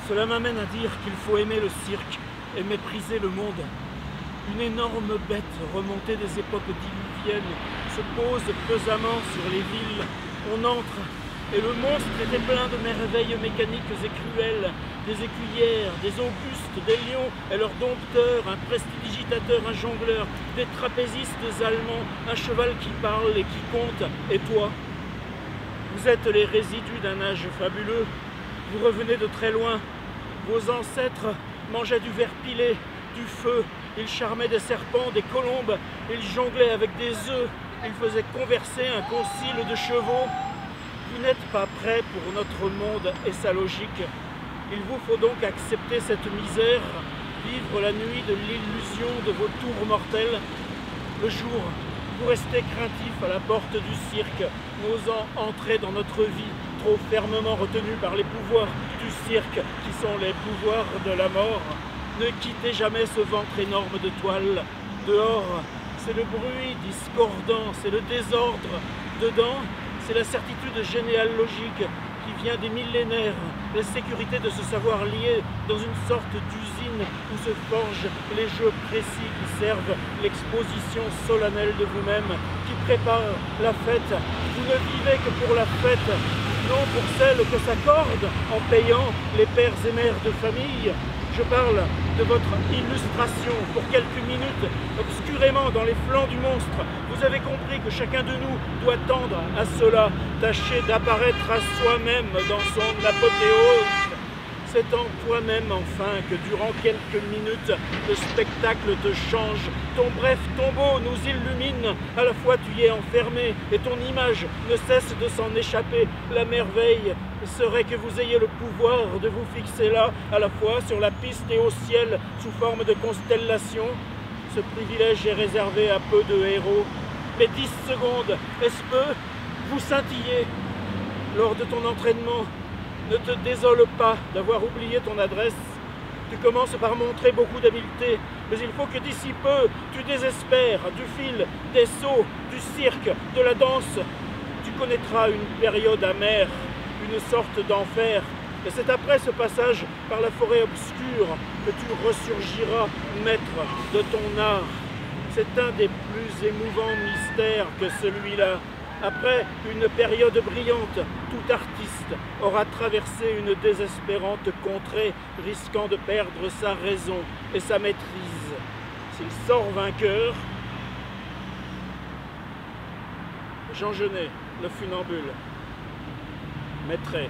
Cela m'amène à dire qu'il faut aimer le cirque et mépriser le monde. Une énorme bête remontée des époques diluviennes se pose pesamment sur les villes. On entre et le monstre était plein de merveilles mécaniques et cruelles, des écuyères, des augustes, des lions et leurs dompteurs, un prestidigitateur, un jongleur, des trapézistes allemands, un cheval qui parle et qui compte. Et toi, vous êtes les résidus d'un âge fabuleux. Vous revenez de très loin. Vos ancêtres mangeaient du verre pilé, du feu. Ils charmaient des serpents, des colombes. Ils jonglaient avec des œufs. Ils faisaient converser un concile de chevaux. Vous n'êtes pas prêts pour notre monde et sa logique. Il vous faut donc accepter cette misère, vivre la nuit de l'illusion de vos tours mortels. Le jour, vous restez craintif à la porte du cirque, n'osant entrer dans notre vie, trop fermement retenu par les pouvoirs du cirque, qui sont les pouvoirs de la mort. Ne quittez jamais ce ventre énorme de toile. Dehors, c'est le bruit discordant, c'est le désordre. Dedans, c'est la certitude généalogique qui vient des millénaires, la sécurité de ce savoir lié dans une sorte d'usine où se forgent les jeux précis qui servent l'exposition solennelle de vous-même, qui prépare la fête. Vous ne vivez que pour la fête, non pour celle que s'accordent en payant les pères et mères de famille. Je parle de votre illustration pour quelques minutes, obscurément dans les flancs du monstre. Vous avez compris que chacun de nous doit tendre à cela, tâcher d'apparaître à soi-même dans son apothéose. C'est en toi-même enfin que durant quelques minutes, le spectacle te change. Ton bref tombeau nous illumine. À la fois tu y es enfermé et ton image ne cesse de s'en échapper. La merveille serait que vous ayez le pouvoir de vous fixer là, à la fois sur la piste et au ciel, sous forme de constellation. Ce privilège est réservé à peu de héros. Mais 10 secondes, est-ce peu? Vous scintillez lors de ton entraînement. Ne te désole pas d'avoir oublié ton adresse. Tu commences par montrer beaucoup d'habileté, mais il faut que d'ici peu, tu désespères du fil, des sauts, du cirque, de la danse. Tu connaîtras une période amère, une sorte d'enfer. Et c'est après ce passage par la forêt obscure que tu ressurgiras maître de ton art. C'est un des plus émouvants mystères que celui-là. Après une période brillante, tout artiste aura traversé une désespérante contrée, risquant de perdre sa raison et sa maîtrise. S'il sort vainqueur, Jean Genet, le funambule, mettrait